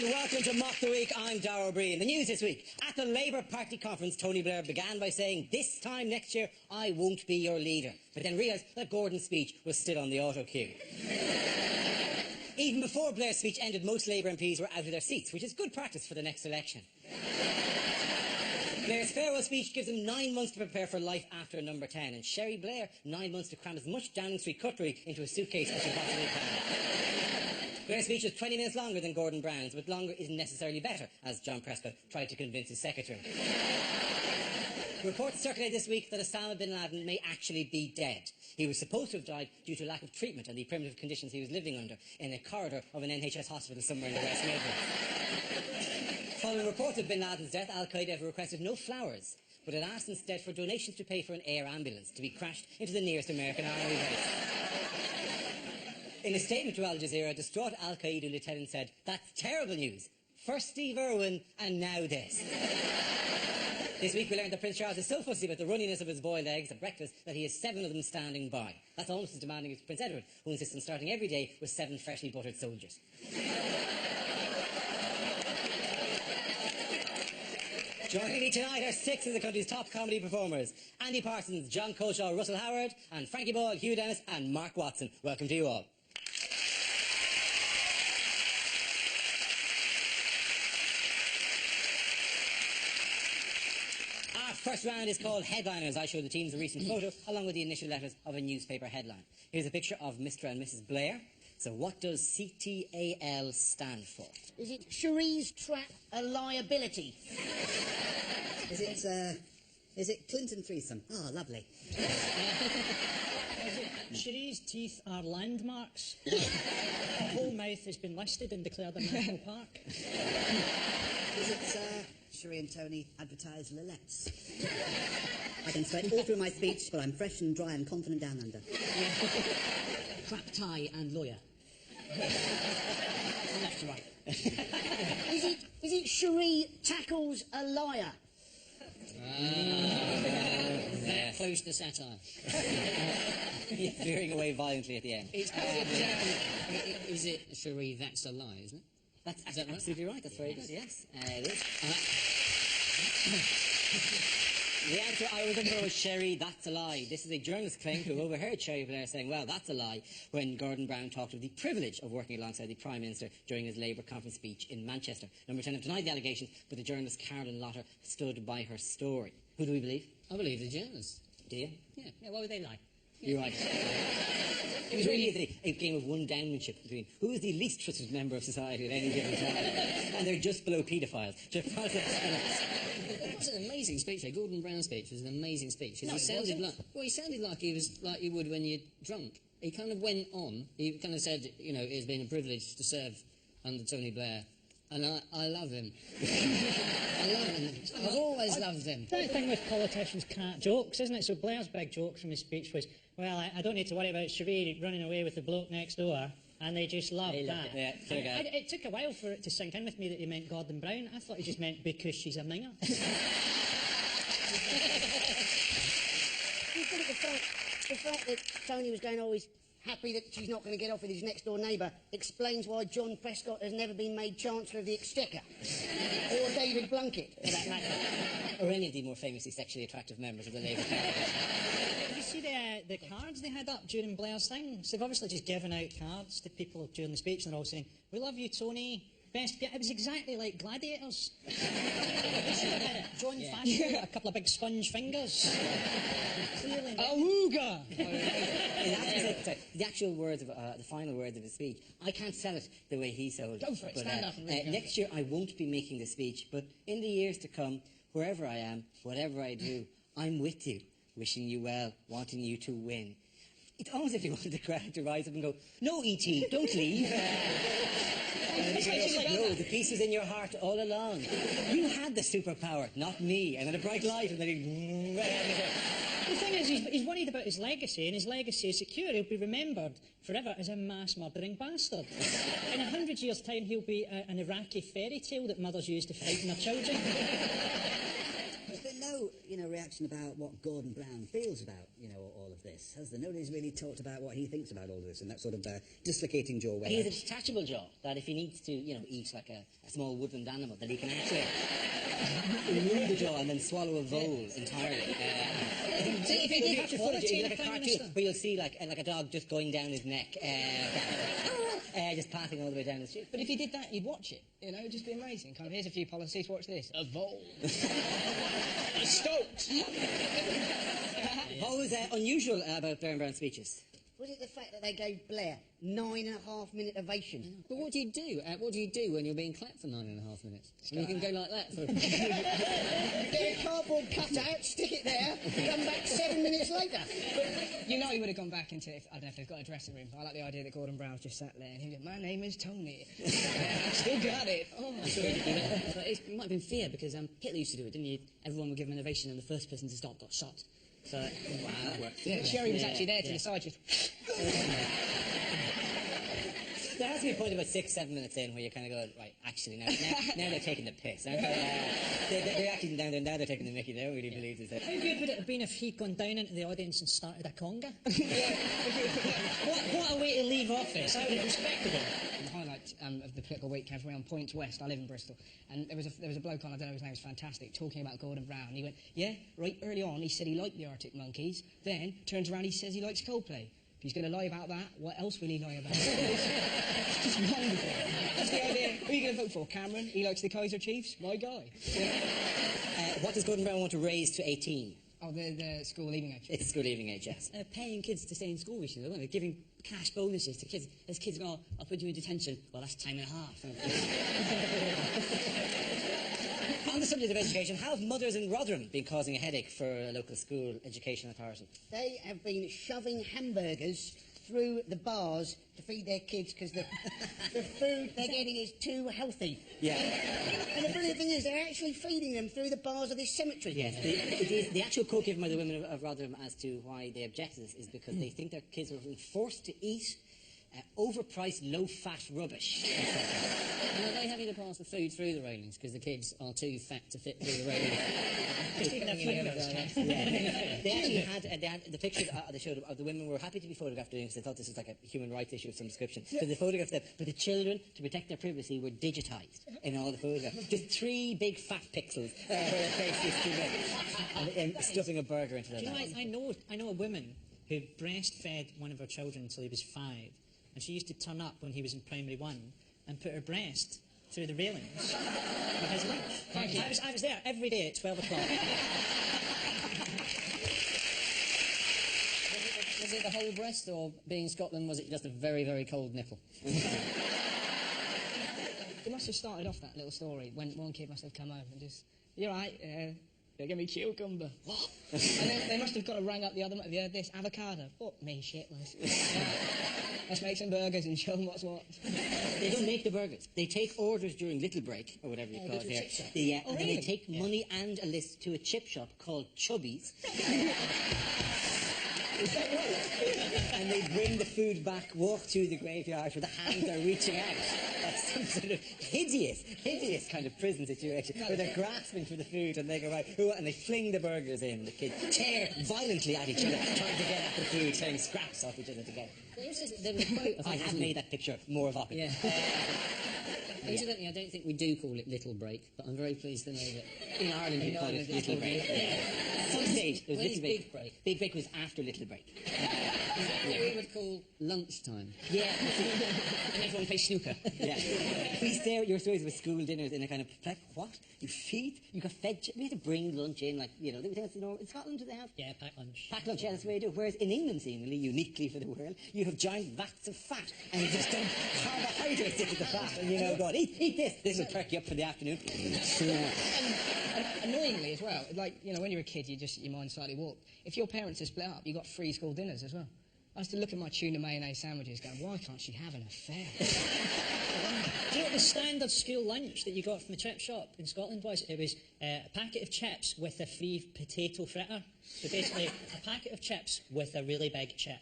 And welcome to Mock the Week. I'm Dara O'Brien. The news this week. At the Labour Party conference, Tony Blair began by saying, "This time next year, I won't be your leader." But then realised that Gordon's speech was still on the auto cue. Even before Blair's speech ended, most Labour MPs were out of their seats, which is good practice for the next election. Blair's farewell speech gives him 9 months to prepare for life after number 10, and Sherry Blair 9 months to cram as much Downing Street cutlery into a suitcase as she possibly can. Blair's speech was 20 minutes longer than Gordon Brown's, but longer isn't necessarily better, as John Prescott tried to convince his secretary. Reports circulate this week that Osama bin Laden may actually be dead. He was supposed to have died due to lack of treatment and the primitive conditions he was living under in a corridor of an NHS hospital somewhere in the West Midlands. Following reports of bin Laden's death, Al-Qaeda have requested no flowers, but had asked instead for donations to pay for an air ambulance to be crashed into the nearest American army base. In a statement to Al Jazeera, a distraught Al-Qaeda lieutenant said, "That's terrible news. First Steve Irwin, and now this." This week we learned that Prince Charles is so fussy about the runniness of his boiled eggs at breakfast that he has 7 of them standing by. That's almost as demanding as Prince Edward, who insists on starting every day with 7 freshly buttered soldiers. Joining me tonight are 6 of the country's top comedy performers: Andy Parsons, John Coleshaw, Russell Howard, and Frankie Ball, Hugh Dennis and Mark Watson. Welcome to you all. First round is called Headliners. I show the teams a recent photo along with the initial letters of a newspaper headline. Here's a picture of Mr. and Mrs. Blair. So what does CTAL stand for? Is it Cherie's Trap a Liability? Is it Clinton threesome? Oh, lovely. Cherie's teeth are landmarks. Her whole mouth has been listed and declared a national park. Is it Cherie and Tony advertise Lillettes? I can sweat all through my speech, but I'm fresh and dry and confident down under. Crap tie and lawyer. Left to right. Is it Cherie tackles a liar? That close to satire. He's veering away violently at the end. Is it Cherie, that's a lie, isn't it? Is that absolutely right? That's very good, yes. It is. The answer I was looking for was Sherry, that's a lie. This is a journalist's claim to have overheard Sherry Blair saying, "Well, that's a lie," when Gordon Brown talked of the privilege of working alongside the Prime Minister during his Labour conference speech in Manchester. Number 10 have denied the allegations, but the journalist Carolyn Lotter stood by her story. Who do we believe? I believe the journalists. Do you? Yeah, why would they lie? You're right. It was really a game of one-downmanship between who is the least trusted member of society at any given time. And they're just below paedophiles. It was an amazing speech, though. Gordon Brown's speech was an amazing speech. No, he sounded like he was like you would when you're drunk. He kind of went on. He kind of said, you know, it's been a privilege to serve under Tony Blair. And I love him. I love him. I've always loved him. The thing with politicians can't jokes, isn't it? So Blair's big jokes from his speech was, "Well, I don't need to worry about Cherie running away with the bloke next door," and they just loved that. It took a while for it to sink in with me that he meant Gordon Brown. I thought he just meant because she's a minger. You think the fact that Tony was going, "Oh, he's happy that she's not going to get off with his next-door neighbour," explains why John Prescott has never been made Chancellor of the Exchequer. Or David Blunkett, for that matter. Or any of the more famously sexually attractive members of the Labour Party. Did you see the cards they had up during Blair's thing? So they've obviously just given out cards to people during the speech, and they're all saying, "We love you, Tony. Best." It was exactly like Gladiators. John Fashio with a couple of big sponge fingers. Clearly. Awooga! The actual words of the final words of his speech, I can't sell it the way he sold it. Go for it, stand up and read it. Next year I won't be making the speech, but in the years to come, wherever I am, whatever I do, I'm with you, wishing you well, wanting you to win. It's almost if you wanted the crowd to rise up and go, "No, E.T., don't leave." No, the peace was in your heart all along. You had the superpower, not me. And then a bright light, and then he... The thing is, he's worried about his legacy, and his legacy is secure. He'll be remembered forever as a mass-murdering bastard. In 100 years' time, he'll be an Iraqi fairy tale that mothers use to frighten their children. But no, no, reaction about what Gordon Brown feels about, all of this, has there? Nobody's really talked about what he thinks about all of this in that sort of dislocating jaw way. He has a detachable jaw, that if he needs to, eat like a small woodland animal, that he can actually remove the jaw and then swallow a vole entirely. If he did have quality in like a Prime cartoon, Minister. where you'll see like a dog just going down his neck, just passing all the way down the street. But if he did that, you'd watch it. It'd just be amazing. Kind of, here's a few policies, watch this. A vole. A stoat. What was unusual about Blair and Brown's speeches? Was it the fact that they gave Blair 9.5-minute ovation? But what do you do? What do you do when you're being clapped for 9.5 minutes? And you can go like that for... Get a cardboard cutout, stick it there, come back 7 minutes later. But you know he would have gone back into, I don't know if they've got a dressing room. I like the idea that Gordon Brown's just sat there and he'd go, my name is Tony. I still got it. Oh. But it might have been fear, because Hitler used to do it, didn't he? Everyone would give him an ovation and the first person to stop got shot. So, wow, that worked. Yeah, Sherry was actually there to the side, just... There has to be a point about 6-7 minutes in where you kind of go, right, actually, now they're taking the piss, aren't they? They're actually now they're taking the mickey. They don't really believe this. How good would it have been if he'd gone down into the audience and started a conga? what a way to leave office. How respectable. The highlight of the political week came from around Points West. I live in Bristol, and there was a bloke on, I don't know his name, was fantastic, talking about Gordon Brown. He went, yeah, right early on he said he liked the Arctic Monkeys, then turns around he says he likes Coldplay. If he's going to lie about that, what else will he lie about? It's just wonderful. That's the idea. Who are you going to vote for? Cameron? He likes the Kaiser Chiefs? My guy. What does Gordon Brown want to raise to 18? Oh, the school leaving age. It's school leaving age, yes. Paying kids to stay in school, giving cash bonuses to kids. As kids go, I'll put you in detention. Well, that's time and a half. On the subject of education, how have mothers in Rotherham been causing a headache for a local school education authority? They have been shoving hamburgers through the bars to feed their kids because the food they're getting is too healthy. Yeah. And the brilliant thing is they're actually feeding them through the bars of this cemetery. Yes. The actual quote given by the women of Rotherham as to why they object to this is because they think their kids are being forced to eat overpriced, low-fat rubbish. And are they having to pass the food through the railings because the kids are too fat to fit through the railings? They actually had the picture they showed of the women were happy to be photographed doing this. They thought this was like a human rights issue of some description. So they photographed them, but the children, to protect their privacy, were digitised in all the photographs. Just 3 big fat pixels where their face is too big, and stuffing a burger into their Do you mouth. I know a woman who breastfed one of her children until he was 5, and she used to turn up when he was in primary 1 and put her breast through the railings of his lunch. I was there every day at 12 o'clock. Was it the whole breast, or being Scotland, was it just a very, very cold nipple? It must have started off that little story when one kid must have come home and just, you're right, give me cucumber. What? And then they must have got to rang up the other, have you heard this? Avocado. Fuck me, shitless. Let's make some burgers and show them what's what. They don't make the burgers. They take orders during Little Break, or whatever you call it there. And then they take money and a list to a chip shop called Chubby's. And they bring the food back, walk through the graveyard with the hands are reaching out. That's some sort of hideous kind of prison situation where they're grasping for the food and they go right, and they fling the burgers in. The kids tear violently at each other, trying to get at the food, tearing scraps off each other together. There was a quote I have made that picture more evocative. Incidentally, I don't think we do call it Little Break, but I'm very pleased to know that in Ireland we call it Little Break. At some stage, there was Little Break. Big Break. Big Break was after Little Break. What we would call lunchtime. Yeah. And everyone plays snooker. Yeah. We stare at your stories with school dinners in a kind of, like, what? You got fed, we had to bring lunch in, like, they would think in Scotland, do they have? Yeah, packed lunch. Packed lunch, yeah, that's the way you do it. Whereas in England, seemingly, uniquely for the world, you have giant vats of fat, and you just dump carbohydrates into the fat, and go, eat this. This will perk you up for the afternoon. And annoyingly as well, like, when you're a kid, your mind slightly warped. If your parents are split up, you got free school dinners as well. I used to look at my tuna mayonnaise sandwiches going, why can't she have an affair? Do you know what the standard school lunch that you got from the chip shop in Scotland was? It was a packet of chips with a free potato fritter. So basically, a packet of chips with a really big chip.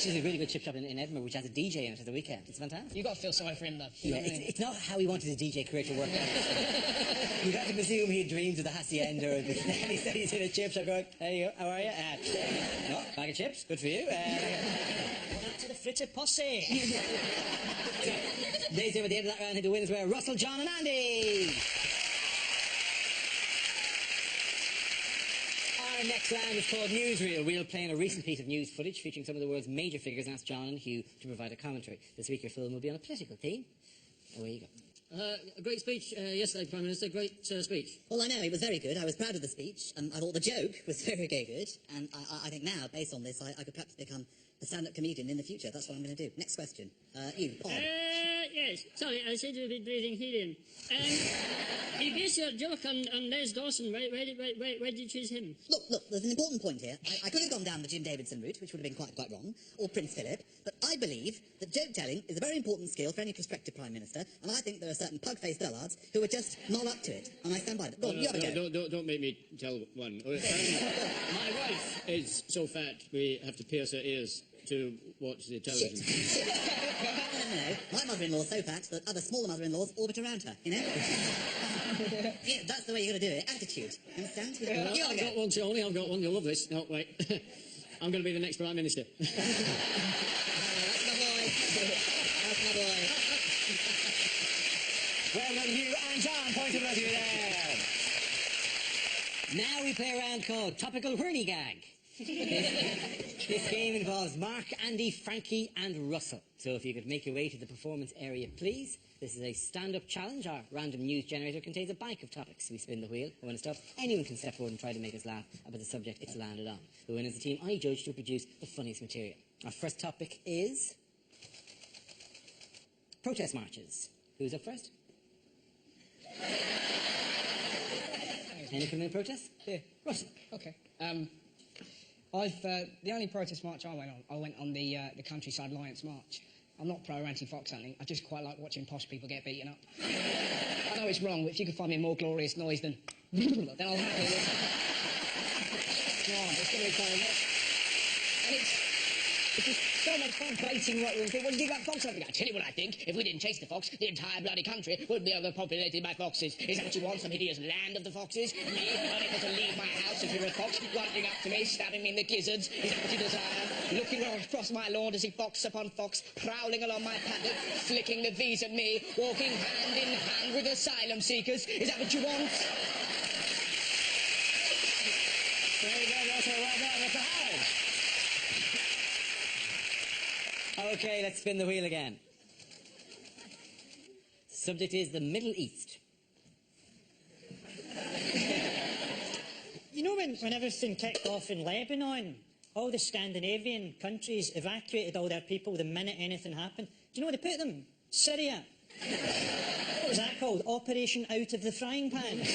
Actually, there's a really good chip shop in Edinburgh which has a DJ in it at the weekend. It's fantastic. You've got to feel sorry for him, though. Yeah, it's not how he wanted his DJ career to work out. You'd have to presume he had dreams of the Hacienda or the... He said he's in a chip shop going, hey, how are you? No, bag of chips, good for you. Back to the fritter posse. Ladies and gentlemen, at the end of that round, the winners were Russell, John and Andy. Our next round is called Newsreel. We'll play in a recent piece of news footage featuring some of the world's major figures and ask John and Hugh to provide a commentary. This week your film will be on a political theme. Away you go. A great speech yesterday, Prime Minister. Great speech. Well, I know, it was very good. I was proud of the speech. I thought the joke was very, very good. And I think now, based on this, I could perhaps become a stand-up comedian in the future. That's what I'm going to do. Next question. You, Paul. Yes. Sorry, I seem to be breathing helium. You based your joke on Les Dawson. Why did you choose him? Look, there's an important point here. I could have gone down the Jim Davidson route, which would have been quite wrong, or Prince Philip, but I believe that joke-telling is a very important skill for any prospective Prime Minister, and I think there are certain pug-faced dullards who are just not up to it, and I stand by them. Go on, you have a go. Don't make me tell one. My wife is so fat we have to pierce her ears to watch the television. No, my mother-in-law's so fat that other smaller mother-in-laws orbit around her, you know? Yeah, that's the way you've got to do it. Attitude. Understand? I've got one, Tony. I've got one. You'll love this. No, wait. I'm going to be the next Prime Minister. That's my boy. That's my boy. Well done, Hugh and John. Point of you there. Now we play a round called Topical Whirly Gag. This game involves Mark, Andy, Frankie and Russell. So if you could make your way to the performance area, please. This is a stand-up challenge. Our random news generator contains a bank of topics. We spin the wheel, and when it's stopped, anyone can step forward and try to make us laugh about the subject it's landed on. The winner is the team I judge to produce the funniest material. Our first topic is protest marches. Who's up first? Any coming in protest? Yeah. Russell. Okay. The only protest march I went on the Countryside Alliance March. I'm not pro or anti-fox hunting. I just quite like watching posh people get beaten up. I know it's wrong, but if you could find me a more glorious noise than then I'll happily listen. Come on, it's going to be fun. And it's just so much fun baiting right with. What do you think about fox hunting? I tell you what I think. If we didn't chase the fox, the entire bloody country would be overpopulated by foxes. Is that what you want? Some hideous land of the foxes? Me, unable to leave my house if you're a fox, running up to me, stabbing me in the gizzards? Is that what you desire? Looking across my lawn to see fox upon fox, prowling along my paddock, flicking the V's at me, walking hand in hand with asylum seekers? Is that what you want? Very good, Russell. Well done. That's a Howard. Okay, let's spin the wheel again. Subject is the Middle East. You know when everything kicked off in Lebanon, all the Scandinavian countries evacuated all their people the minute anything happened. Do you know where they put them? Syria. What was that called? Operation Out of the Frying Pan.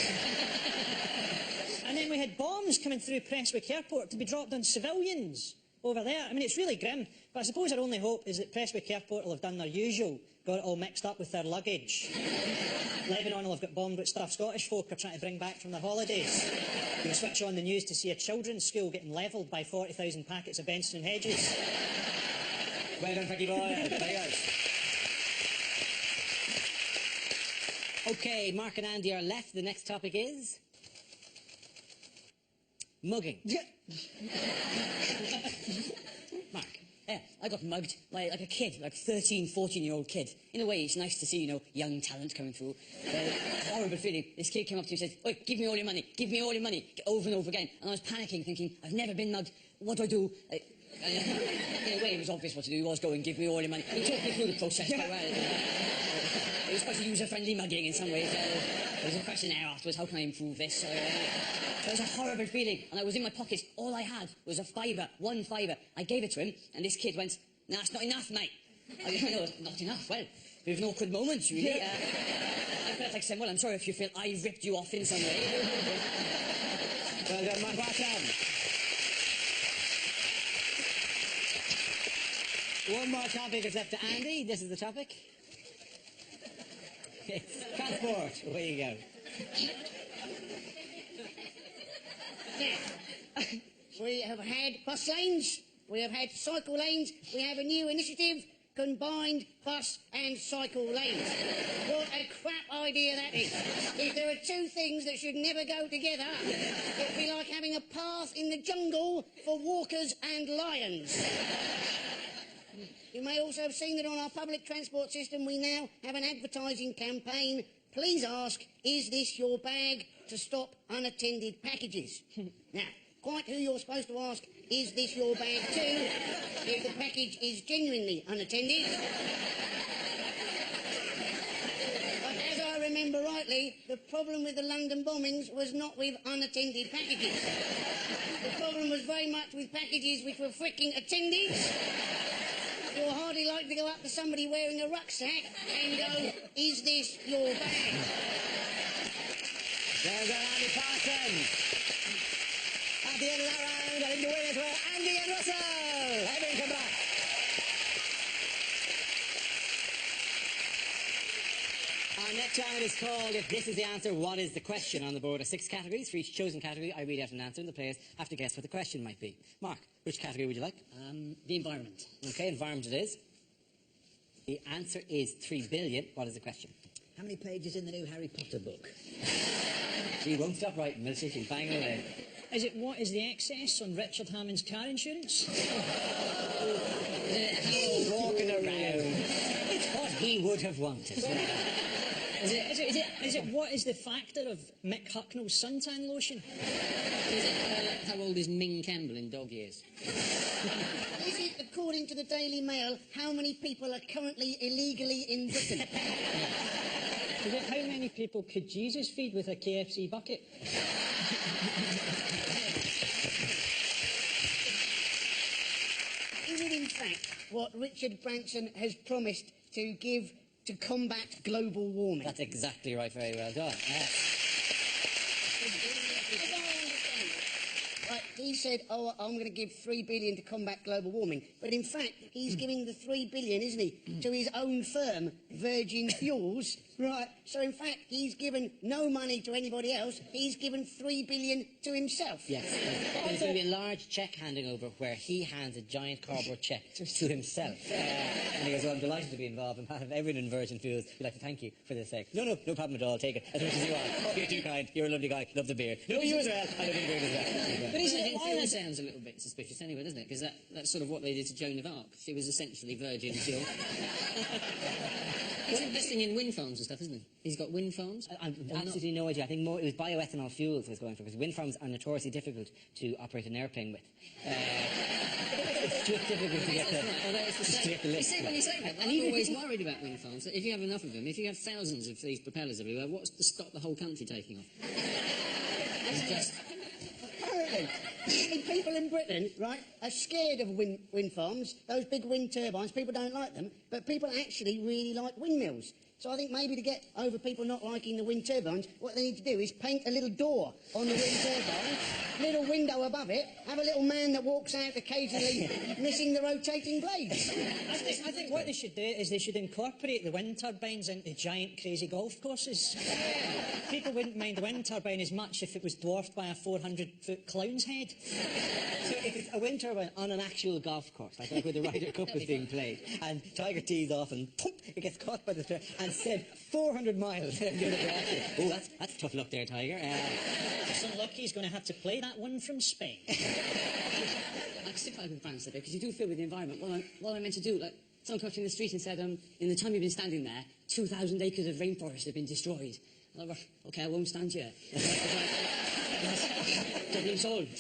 And then we had bombs coming through Prestwick Airport to be dropped on civilians over there. I mean, it's really grim, but I suppose our only hope is that Prestwick Airport will have done their usual, got it all mixed up with their luggage. Lebanon will have got bombed with stuff Scottish folk are trying to bring back from their holidays. You can switch on the news to see a children's school getting levelled by 40,000 packets of Benson and Hedges. Well done, Frankie boy. Very good. Okay, Mark and Andy are left. The next topic is mugging. Mark. Yeah, I got mugged like a kid, like a 13, 14-year-old kid. In a way, it's nice to see, young talent coming through. Horrible feeling. This kid came up to me and said, "Oi, give me all your money, give me all your money," over and over again. And I was panicking, thinking, I've never been mugged. What do I do? In a way, it was obvious what to do. He was going, "Give me all your money." He took me through the process quite well. It was quite a user-friendly mugging in some ways. There was a questionnaire afterwards, how can I improve this? It was a horrible feeling, and I was in my pocket. All I had was a fiver, 1 fiver. I gave it to him, and this kid went, "Nah, it's not enough, mate." I know, not enough. Well, it was an awkward moment, really. I felt like saying, "Well, I'm sorry if you feel I ripped you off in some way." Well done, Mark. Well done. One more topic is left to Andy. This is the topic. It's transport. Away you go. We have had bus lanes, We have had cycle lanes. We have a new initiative, combined bus and cycle lanes. What a crap idea that is. If there are two things that should never go together, it'd be like having a path in the jungle for walkers and lions. You may also have seen that on our public transport system we now have an advertising campaign. Please ask, is this your bag, to stop unattended packages? Now, quite who you're supposed to ask, is this your bag too, if the package is genuinely unattended. But as I remember rightly, the problem with the London bombings was not with unattended packages. The problem was very much with packages which were fricking attended. You'll hardly like to go up to somebody wearing a rucksack and go, is this your bag? There's Andy Parsons. At the end of that round, I think the winners were Andy and Russell. Everyone come back. Our next round is called If This Is the Answer, What Is the Question? On the board are 6 categories. For each chosen category, I read out an answer and the players have to guess what the question might be. Mark, which category would you like? The environment. OK, environment it is. The answer is 3 billion. What is the question? How many pages in the new Harry Potter book? She won't stop writing, will she? She's banging away. Is it what is the excess on Richard Hammond's car insurance? Walking around. It's what he would have wanted. Is it what is the factor of Mick Hucknall's suntan lotion? Is it how old is Ming Campbell in dog years? Is it, according to the Daily Mail, how many people are currently illegally in Britain? Is it how many people could Jesus feed with a KFC bucket? Is it in fact what Richard Branson has promised to give to combat global warming? That's exactly right. Very well done. Yeah. Right, he said, oh, I'm going to give 3 billion to combat global warming. But in fact, he's giving the 3 billion, isn't he, to his own firm, Virgin Fuels. Right, so in fact, he's given no money to anybody else. He's given 3 billion to himself. Yes. There's going to be a large cheque handing over where he hands a giant cardboard cheque to himself. And he goes, well, I'm delighted to be involved. On behalf of everyone in Virgin Fuels, we'd like to thank you for this sake. No problem at all. Take it as much as you want. Oh, you're too kind. You're a lovely guy. Love the beer. No, you as well. I love the beer as well. But isn't it, fuel sounds a little bit suspicious anyway, doesn't it? Because that's sort of what they did to Joan of Arc. She was essentially Virgin Fuel. He's investing in wind farms and stuff, isn't he? He's got wind farms? I've absolutely no idea. I think more it was bioethanol fuels he was going for, because wind farms are notoriously difficult to operate an airplane with. It's just difficult to get the lift. When you say that, I'm always worried about wind farms. That if you have enough of them, if you have thousands of these propellers everywhere, what's to stop the whole country taking off? It's just... Apparently, people in Britain, right, are scared of wind farms, those big wind turbines. People don't like them, but people actually really like windmills. So I think maybe to get over people not liking the wind turbines, what they need to do is paint a little door on the wind turbine, little window above it, have a little man that walks out occasionally missing the rotating blades. I think what they should do is they should incorporate the wind turbines into giant crazy golf courses. People wouldn't mind the wind turbine as much if it was dwarfed by a 400-foot clown's head. So if it's a wind turbine on an actual golf course, like where the Ryder Cup was being played, and Tiger tees off and poof, it gets caught by the turn and sent 400 miles in the other direction. Oh, that's tough luck there, Tiger. So lucky he's going to have to play that one from Spain. I sympathise with France a bit, because you do feel with the environment. What I meant to do, like, someone came up to me in the street and said, in the time you've been standing there, 2,000 acres of rainforest have been destroyed. And I went, OK, I won't stand here. Problem solved.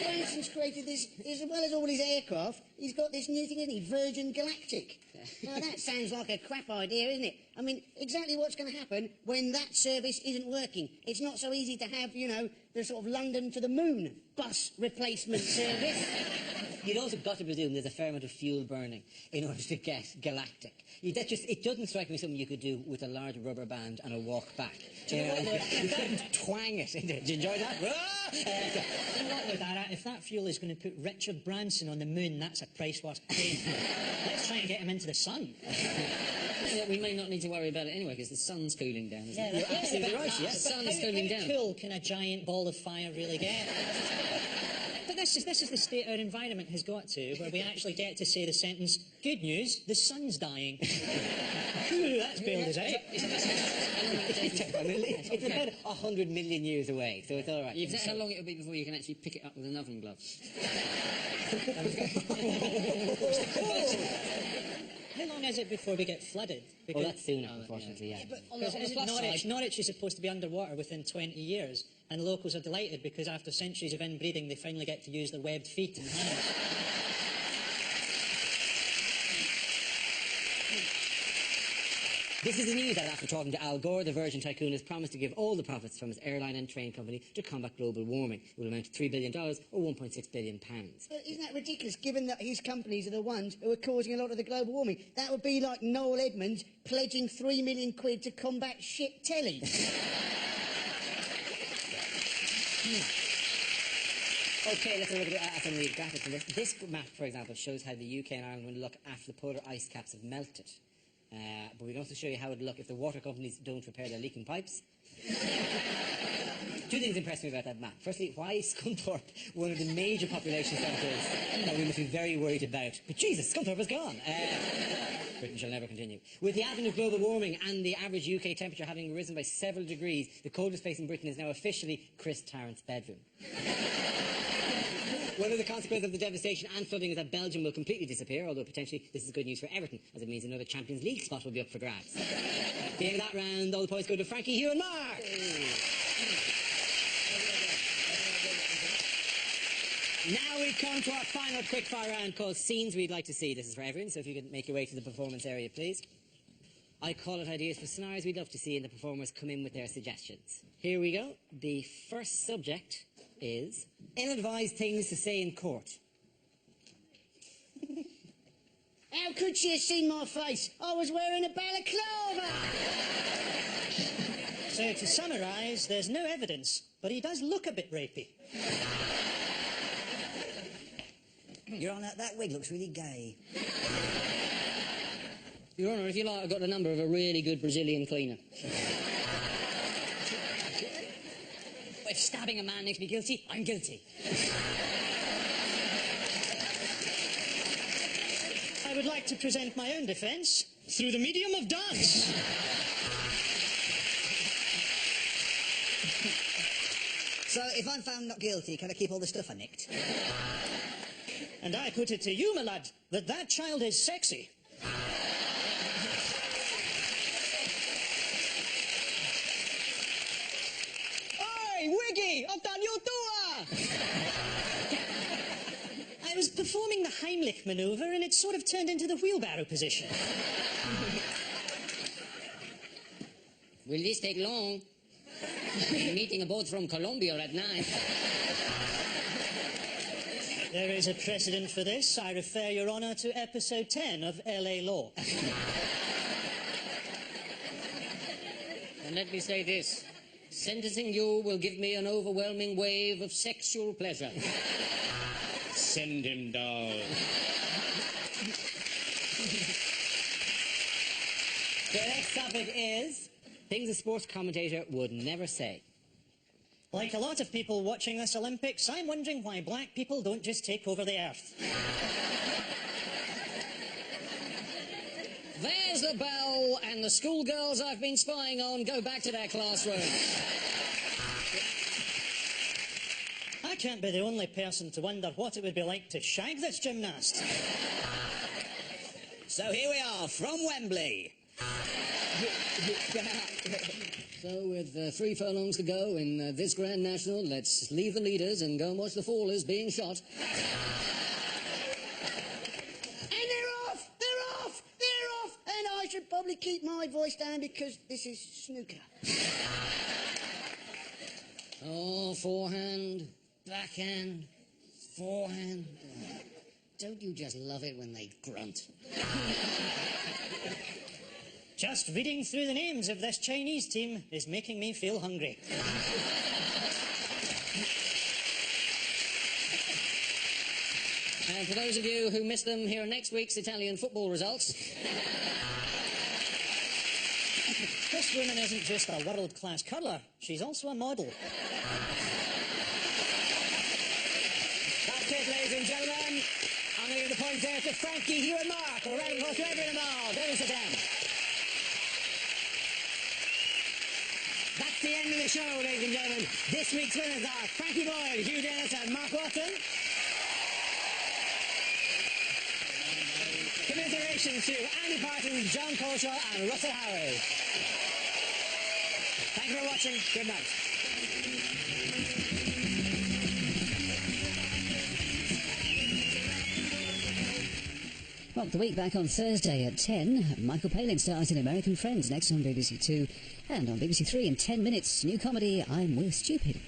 Branson's created this, as well as all his aircraft, he's got this new thing, isn't he? Virgin Galactic. Now, that sounds like a crap idea, isn't it? I mean, exactly what's going to happen when that service isn't working? It's not so easy to have, you know, the sort of London to the moon bus replacement service. You'd also got to presume there's a fair amount of fuel burning in order to get galactic. It doesn't strike me something you could do with a large rubber band and a walk back. You couldn't twang it into it. Did you enjoy that? If that fuel is going to put Richard Branson on the moon, that's a price worth paying. Let's try and get him into the sun. We may not need to worry about it anyway, because the sun's cooling down, isn't it? You're absolutely right, yes. The sun's cooling down. How cool can a giant ball of fire really get? But this is the state our environment has got to, where we actually get to say the sentence, good news, the sun's dying. Ooh, that's bailed us out. It's about 100 million years away, so it's all right. You've how long it'll be before you can actually pick it up with an oven glove? How long is it before we get flooded? Well, that's soon, unfortunately, yeah. But on the plus side... Norwich is supposed to be underwater within 20 years, and locals are delighted because after centuries of inbreeding, they finally get to use their webbed feet and hands. This is the news that after talking to Al Gore, the Virgin tycoon has promised to give all the profits from his airline and train company to combat global warming. It will amount to $3 billion or £1.6 billion. But isn't that ridiculous, given that his companies are the ones who are causing a lot of the global warming? That would be like Noel Edmonds pledging £3 million to combat shit telly. OK, let's have a look at some of the graphics on this. This map, for example, shows how the UK and Ireland will look after the polar ice caps have melted. But we can also show you how it would look if the water companies don't repair their leaking pipes. Two things impressed me about that map. Firstly, why is Scunthorpe one of the major population centres that we must be very worried about? But Jesus, Scunthorpe is gone. Britain shall never continue. With the advent of global warming and the average UK temperature having risen by several degrees, the coldest place in Britain is now officially Chris Tarrant's bedroom. One of the consequences of the devastation and flooding is that Belgium will completely disappear, although potentially this is good news for Everton, as it means another Champions League spot will be up for grabs. At the end of that round, all the points go to Frankie, Hugh and Mark. Now we come to our final quickfire round called Scenes We'd Like to See. This is for everyone, so if you could make your way to the performance area, please. I call it ideas for scenarios we'd love to see, and the performers come in with their suggestions. Here we go. The first subject is ill-advised things to say in court. How could she have seen my face? I was wearing a balaclava! So, to summarise, there's no evidence, but he does look a bit rapey. Your Honour, that wig looks really gay. Your Honour, if you like, I've got the number of a really good Brazilian cleaner. If stabbing a man makes me guilty, I'm guilty. I would like to present my own defence through the medium of dance. So, if I'm found not guilty, can I keep all the stuff I nicked? And I put it to you, my lad, that child is sexy. Oi, Wiggy, I've done your door! I was performing the Heimlich manoeuvre and it sort of turned into the wheelbarrow position. Will this take long? I'm meeting a boat from Colombia at 9. There is a precedent for this. I refer Your Honour to episode 10 of LA Law. And let me say this. Sentencing you will give me an overwhelming wave of sexual pleasure. Send him down. The next topic is things a sports commentator would never say. Like a lot of people watching this Olympics, I'm wondering why black people don't just take over the earth. There's the bell, and the schoolgirls I've been spying on go back to their classrooms. I can't be the only person to wonder what it would be like to shag this gymnast. So here we are, from Wembley. So with 3 furlongs to go in this Grand National, let's leave the leaders and go and watch the fallers being shot. And they're off! They're off! They're off! And I should probably keep my voice down because this is snooker. Oh, forehand, backhand, forehand. Don't you just love it when they grunt? Just reading through the names of this Chinese team is making me feel hungry. And for those of you who missed them, here are next week's Italian football results. This woman isn't just a world-class curler, she's also a model. That the points there to Frankie, Hugh and Mark. A round of applause to everyone involved. Everyone sit down. That's the end of the show, ladies and gentlemen. This week's winners are Frankie Boyd, Hugh Dennis and Mark Watson. Commiserations to Andy Parsons, John Coleshaw and Russell Howard. Thank you for watching. Good night. Rock the Week back on Thursday at 10. Michael Palin stars in American Friends next on BBC 2. And on BBC 3 in 10 minutes, new comedy, I'm Will Stupid.